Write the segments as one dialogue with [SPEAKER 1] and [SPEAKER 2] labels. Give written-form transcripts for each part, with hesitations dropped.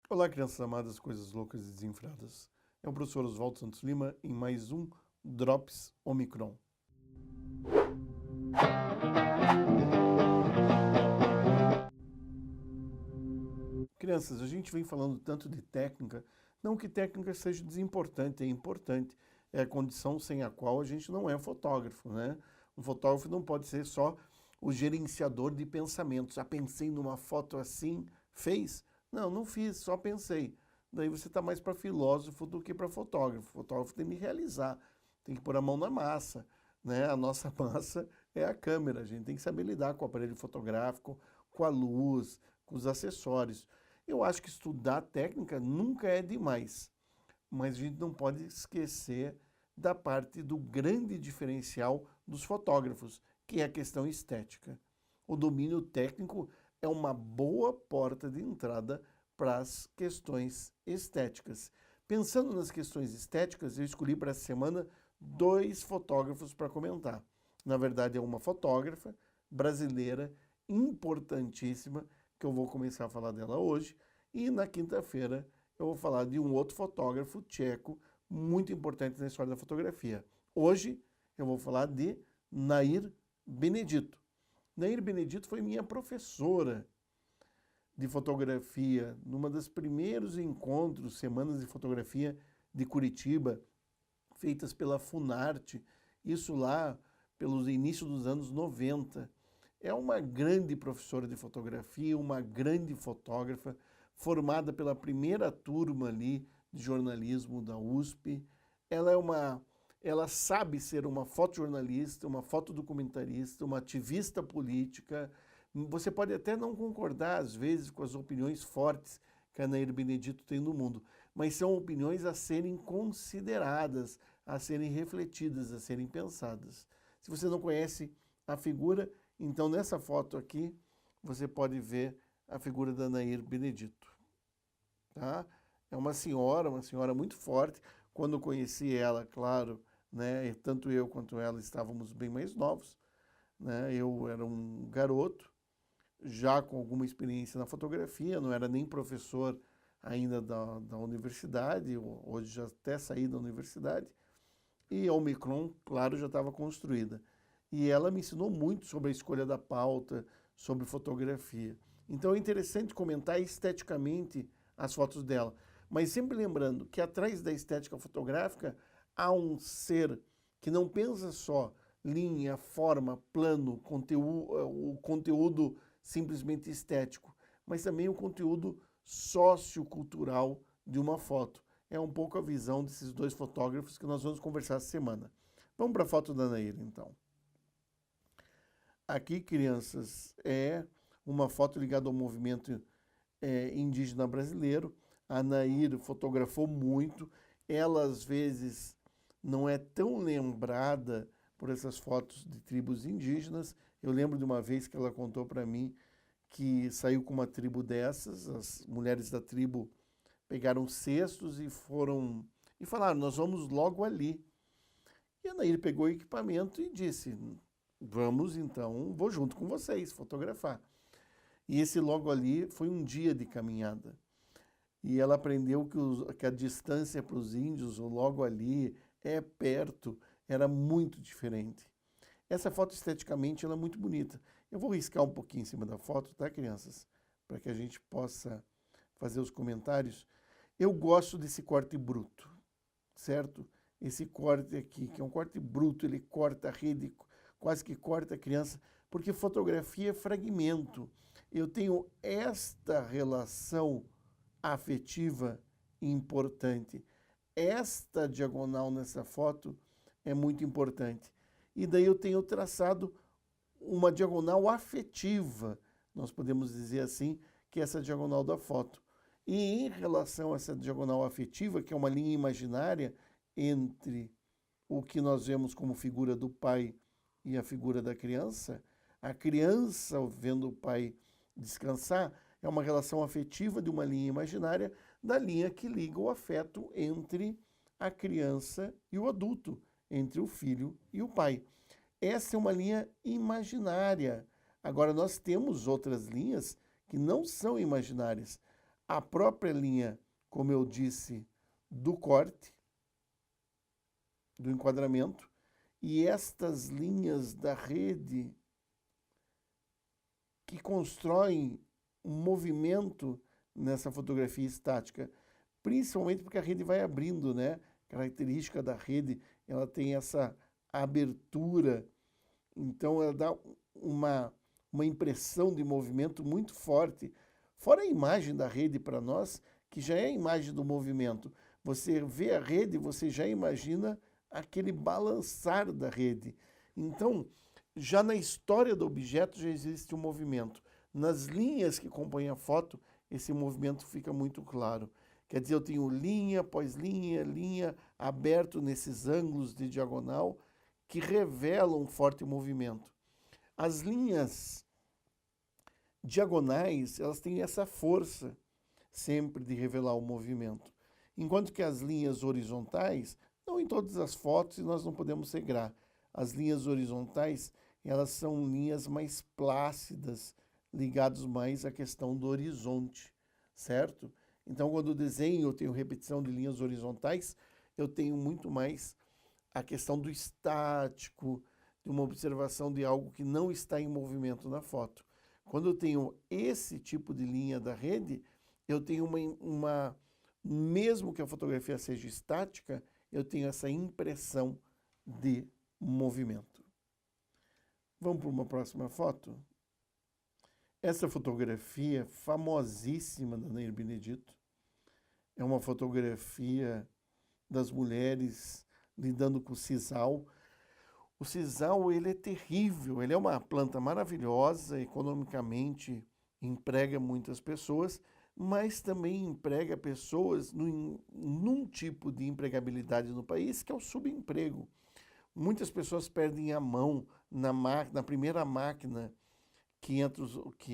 [SPEAKER 1] Olá, crianças amadas, coisas loucas e desenfreadas. É o professor Oswaldo Santos Lima em mais um Drops Omicron. Crianças, a gente vem falando tanto de técnica, não que técnica seja desimportante, é importante. É a condição sem a qual a gente não é fotógrafo, né? Um fotógrafo não pode ser só o gerenciador de pensamentos. Ah, pensei numa foto assim, fez? Não, não fiz, só pensei. Daí você está mais para filósofo do que para fotógrafo. O fotógrafo tem que realizar, tem que pôr a mão na massa, né? A nossa massa é a câmera, a gente tem que saber lidar com o aparelho fotográfico, com a luz, com os acessórios. Eu acho que estudar técnica nunca é demais, mas a gente não pode esquecer da parte do grande diferencial dos fotógrafos, que é a questão estética. O domínio técnico é uma boa porta de entrada para as questões estéticas. Pensando nas questões estéticas, eu escolhi para essa semana dois fotógrafos para comentar. Na verdade, é uma fotógrafa brasileira importantíssima, que eu vou começar a falar dela hoje, e na quinta-feira eu vou falar de um outro fotógrafo tcheco muito importante na história da fotografia. Hoje eu vou falar de Nair Benedito. Nair Benedito foi minha professora de fotografia numa dos primeiros encontros, semanas de fotografia de Curitiba, feitas pela Funarte, isso lá pelos inícios dos anos 90. É uma grande professora de fotografia, uma grande fotógrafa, formada pela primeira turma ali de jornalismo da USP. Ela sabe ser uma fotojornalista, uma fotodocumentarista, uma ativista política. Você pode até não concordar, às vezes, com as opiniões fortes que a Nair Benedito tem no mundo, mas são opiniões a serem consideradas, a serem refletidas, a serem pensadas. Se você não conhece a figura, então nessa foto aqui você pode ver a figura da Nair Benedito. Tá? É uma senhora muito forte. Quando eu conheci ela, claro, né, tanto eu quanto ela estávamos bem mais novos, né? Eu era um garoto, já com alguma experiência na fotografia, não era nem professor ainda da universidade, hoje já até saí da universidade, e a Omicron, claro, já estava construída. E ela me ensinou muito sobre a escolha da pauta, sobre fotografia. Então é interessante comentar esteticamente as fotos dela, mas sempre lembrando que atrás da estética fotográfica há um ser que não pensa só linha, forma, plano, o conteúdo simplesmente estético, mas também o conteúdo sociocultural de uma foto. É um pouco a visão desses dois fotógrafos que nós vamos conversar essa semana. Vamos para a foto da Nair, então. Aqui, crianças, é uma foto ligada ao movimento indígena brasileiro. A Nair fotografou muito. Ela, às vezes, não é tão lembrada por essas fotos de tribos indígenas. Eu lembro de uma vez que ela contou para mim que saiu com uma tribo dessas, as mulheres da tribo pegaram cestos e foram e falaram, nós vamos logo ali. E a Nair pegou o equipamento e disse, vamos então, vou junto com vocês fotografar. E esse logo ali foi um dia de caminhada. E ela aprendeu que a distância para os índios, o logo ali, é perto, era muito diferente. Essa foto esteticamente ela é muito bonita. Eu vou riscar um pouquinho em cima da foto, tá, crianças? Para que a gente possa fazer os comentários. Eu gosto desse corte bruto, certo? Esse corte aqui, que é um corte bruto, ele corta a rede, quase que corta a criança, porque fotografia é fragmento. Eu tenho esta relação afetiva importante. Esta diagonal nessa foto é muito importante. E daí eu tenho traçado uma diagonal afetiva, nós podemos dizer assim, que é essa diagonal da foto. E em relação a essa diagonal afetiva, que é uma linha imaginária entre o que nós vemos como figura do pai e a figura da criança, a criança vendo o pai descansar é uma relação afetiva de uma linha imaginária da linha que liga o afeto entre a criança e o adulto, entre o filho e o pai. Essa é uma linha imaginária. Agora, nós temos outras linhas que não são imaginárias. a própria linha, como eu disse, do corte, do enquadramento, e estas linhas da rede que constroem um movimento nessa fotografia estática, principalmente porque a rede vai abrindo, né? Característica da rede, ela tem essa abertura, então ela dá uma impressão de movimento muito forte. Fora a imagem da rede para nós, que já é a imagem do movimento. Você vê a rede, você já imagina aquele balançar da rede. Então, já na história do objeto já existe um movimento. Nas linhas que compõem a foto, esse movimento fica muito claro. Quer dizer, eu tenho linha após linha, linha aberto nesses ângulos de diagonal que revelam um forte movimento. As linhas diagonais, elas têm essa força sempre de revelar o movimento. Enquanto que as linhas horizontais, não em todas as fotos, nós não podemos segrar. As linhas horizontais, elas são linhas mais plácidas, ligadas mais à questão do horizonte, certo? Então, quando eu desenho, eu tenho repetição de linhas horizontais, eu tenho muito mais a questão do estático, de uma observação de algo que não está em movimento na foto. Quando eu tenho esse tipo de linha da rede, eu tenho mesmo que a fotografia seja estática, eu tenho essa impressão de movimento. Vamos para uma próxima foto? Essa fotografia famosíssima da Nair Benedito é uma fotografia das mulheres lidando com o sisal. O sisal, ele é terrível, ele é uma planta maravilhosa, economicamente emprega muitas pessoas, mas também emprega pessoas num tipo de empregabilidade no país que é o subemprego. Muitas pessoas perdem a mão na primeira máquina que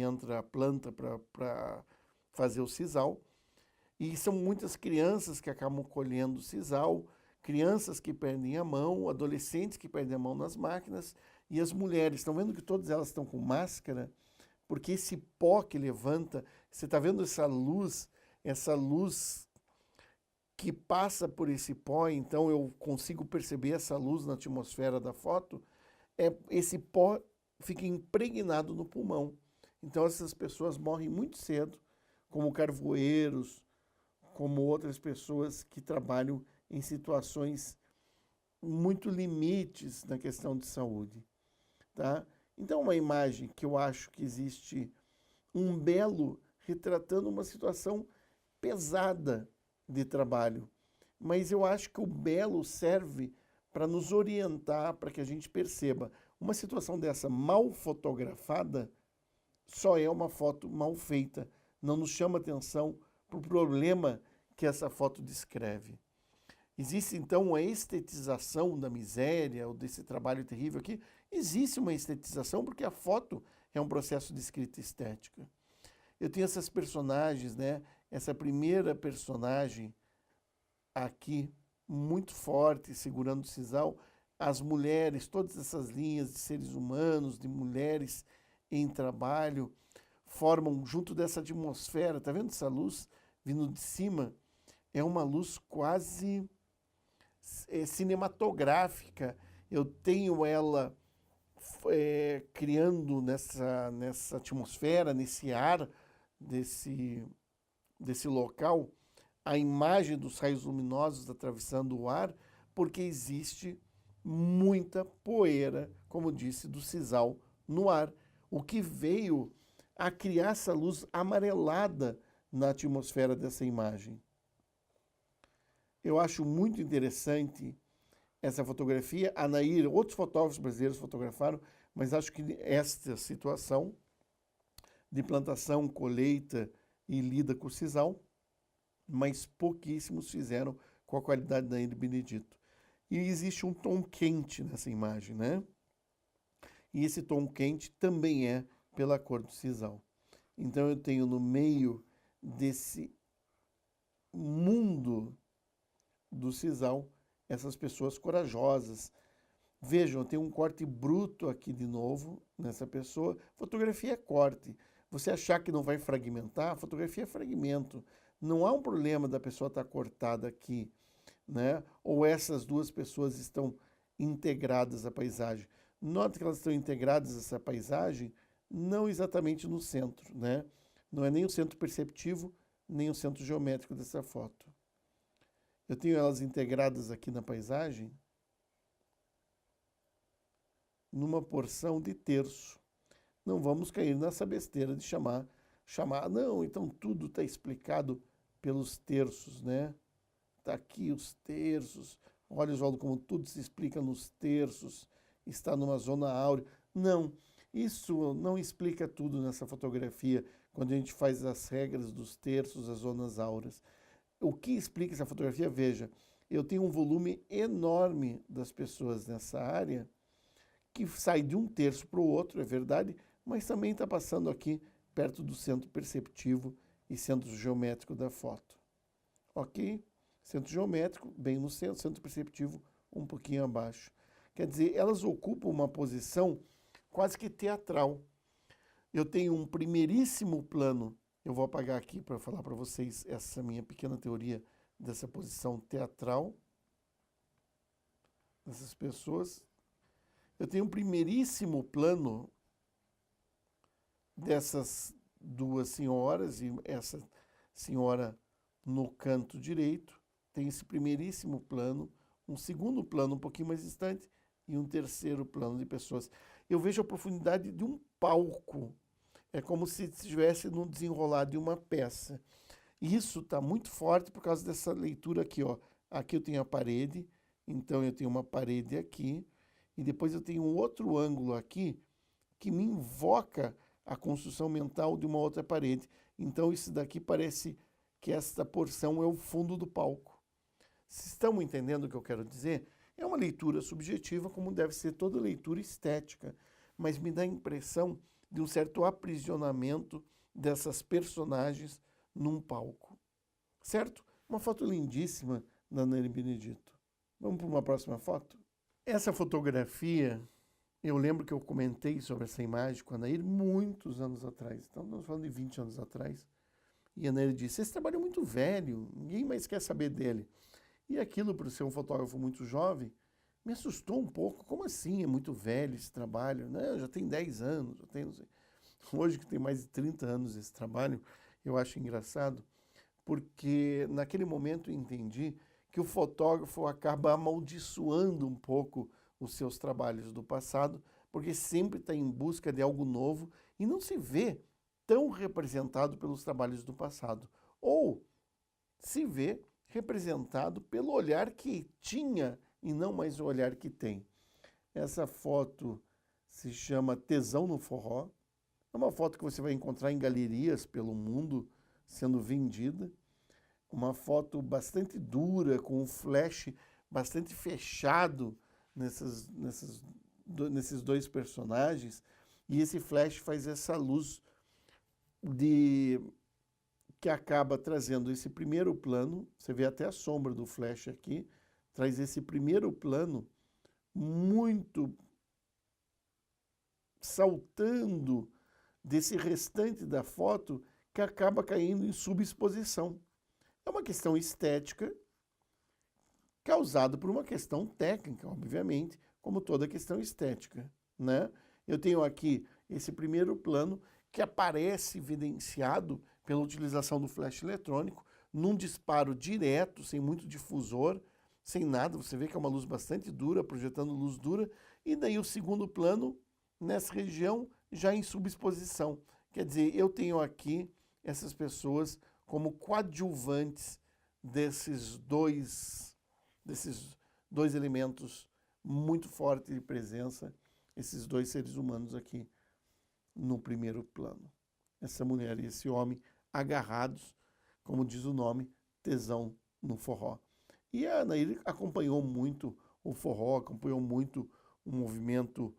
[SPEAKER 1] entra a planta para fazer o sisal, e são muitas crianças que acabam colhendo o sisal, crianças que perdem a mão, adolescentes que perdem a mão nas máquinas, e as mulheres. Estão vendo que todas elas estão com máscara? Porque esse pó que levanta, você está vendo essa luz que passa por esse pó, então eu consigo perceber essa luz na atmosfera da foto, esse pó fica impregnado no pulmão. Então essas pessoas morrem muito cedo, como carvoeiros, como outras pessoas que trabalham em situações muito limites na questão de saúde, tá? Então, uma imagem que eu acho que existe um belo retratando uma situação pesada de trabalho, mas eu acho que o belo serve para nos orientar, para que a gente perceba uma situação dessa mal fotografada só é uma foto mal feita, não nos chama atenção para o problema que essa foto descreve. Existe, então, a estetização da miséria, ou desse trabalho terrível aqui. Existe uma estetização porque a foto é um processo de escrita estética. Eu tenho essas personagens, né? Essa primeira personagem aqui, muito forte, segurando o sisal, as mulheres, todas essas linhas de seres humanos, de mulheres em trabalho, formam junto dessa atmosfera. Tá vendo essa luz vindo de cima? É uma luz quase cinematográfica. Eu tenho ela criando nessa atmosfera, nesse ar desse local, a imagem dos raios luminosos atravessando o ar, porque existe muita poeira, como disse, do sisal no ar, o que veio a criar essa luz amarelada na atmosfera dessa imagem. Eu acho muito interessante essa fotografia. A Nair, outros fotógrafos brasileiros fotografaram, mas acho que esta situação de plantação, colheita e lida com o sisal, mas pouquíssimos fizeram com a qualidade da Nair Benedito. E existe um tom quente nessa imagem, né? E esse tom quente também é pela cor do sisal. Então eu tenho no meio desse mundo do sisal essas pessoas corajosas. Vejam, tem um corte bruto aqui de novo nessa pessoa. Fotografia é corte, Você achar que não vai fragmentar, a fotografia é fragmento. Não há um problema da pessoa estar cortada aqui, né? Ou essas duas pessoas estão integradas à paisagem. Nota que elas estão integradas a essa paisagem, não exatamente no centro, né? Não é nem o centro perceptivo, nem o centro geométrico dessa foto. Eu tenho elas integradas aqui na paisagem numa porção de terço. Não vamos cair nessa besteira de chamar, não, então tudo está explicado pelos terços, né? Está aqui os terços, olha, Oswaldo, como tudo se explica nos terços, está numa zona áurea. Não, isso não explica tudo nessa fotografia, quando a gente faz as regras dos terços, as zonas áureas. O que explica essa fotografia? Veja, eu tenho um volume enorme das pessoas nessa área, que sai de um terço para o outro, é verdade, mas também está passando aqui perto do centro perceptivo e centro geométrico da foto. Ok? Centro geométrico, bem no centro, centro perceptivo, um pouquinho abaixo. Quer dizer, elas ocupam uma posição quase que teatral. Eu tenho um primeiríssimo plano, eu vou apagar aqui para falar para vocês essa minha pequena teoria dessa posição teatral dessas pessoas. Eu tenho um primeiríssimo plano dessas duas senhoras, e essa senhora no canto direito, tem esse primeiríssimo plano, um segundo plano um pouquinho mais distante e um terceiro plano de pessoas. Eu vejo a profundidade de um palco, é como se estivesse no desenrolar de uma peça. E isso está muito forte por causa dessa leitura aqui, ó. Aqui eu tenho a parede, então eu tenho uma parede aqui, e depois eu tenho um outro ângulo aqui que me invoca a construção mental de uma outra parede. Então isso daqui parece que esta porção é o fundo do palco. Se estão entendendo o que eu quero dizer? É uma leitura subjetiva, como deve ser toda leitura estética, mas me dá a impressão de um certo aprisionamento dessas personagens num palco. Certo? Uma foto lindíssima da Nani Benedito. Vamos para uma próxima foto? Essa fotografia, eu lembro que eu comentei sobre essa imagem com a Nair muitos anos atrás. Então, nós falando de 20 anos atrás. E a Nair disse, esse trabalho é muito velho, ninguém mais quer saber dele. E aquilo, por ser um fotógrafo muito jovem, me assustou um pouco. Como assim é muito velho esse trabalho? Não, já tem 10 anos, já tem, não sei. Hoje que tem mais de 30 anos esse trabalho, eu acho engraçado, porque naquele momento eu entendi que o fotógrafo acaba amaldiçoando um pouco os seus trabalhos do passado, porque sempre está em busca de algo novo e não se vê tão representado pelos trabalhos do passado. Ou se vê representado pelo olhar que tinha e não mais o olhar que tem. Essa foto se chama Tesão no Forró. É uma foto que você vai encontrar em galerias pelo mundo sendo vendida. Uma foto bastante dura, com um flash bastante fechado nesses dois personagens. E esse flash faz essa luz que acaba trazendo esse primeiro plano. Você vê até a sombra do flash aqui. Traz esse primeiro plano muito saltando desse restante da foto que acaba caindo em subexposição. É uma questão estética causada por uma questão técnica, obviamente, como toda questão estética, né? Eu tenho aqui esse primeiro plano que aparece evidenciado pela utilização do flash eletrônico num disparo direto, sem muito difusor, sem nada. Você vê que é uma luz bastante dura, projetando luz dura. E daí o segundo plano, nessa região, já em subexposição. Quer dizer, eu tenho aqui essas pessoas como coadjuvantes desses dois elementos muito fortes de presença, esses dois seres humanos aqui no primeiro plano. Essa mulher e esse homem agarrados, como diz o nome, tesão no forró. E a Nair acompanhou muito o forró, acompanhou muito o movimento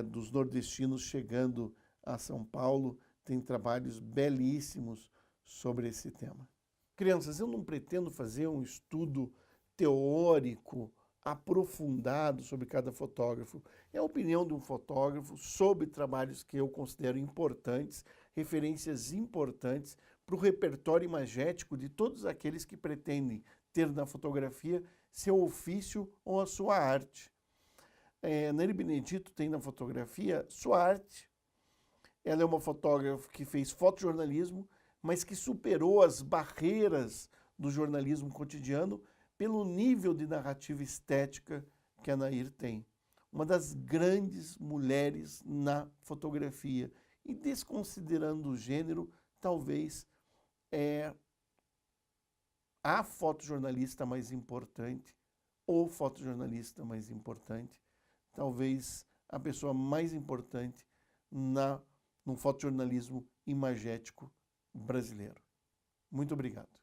[SPEAKER 1] dos nordestinos chegando a São Paulo, tem trabalhos belíssimos sobre esse tema. Crianças, eu não pretendo fazer um estudo teórico aprofundado sobre cada fotógrafo. É a opinião de um fotógrafo sobre trabalhos que eu considero importantes. referências importantes para o repertório imagético de todos aqueles que pretendem ter na fotografia seu ofício ou a sua arte. Nery Benedito tem na fotografia sua arte. Ela é uma fotógrafa que fez fotojornalismo, mas que superou as barreiras do jornalismo cotidiano pelo nível de narrativa estética que a Nair tem. Uma das grandes mulheres na fotografia. E desconsiderando o gênero, talvez a fotojornalista mais importante, ou fotojornalista mais importante, talvez a pessoa mais importante no fotojornalismo imagético brasileiro. Muito obrigado.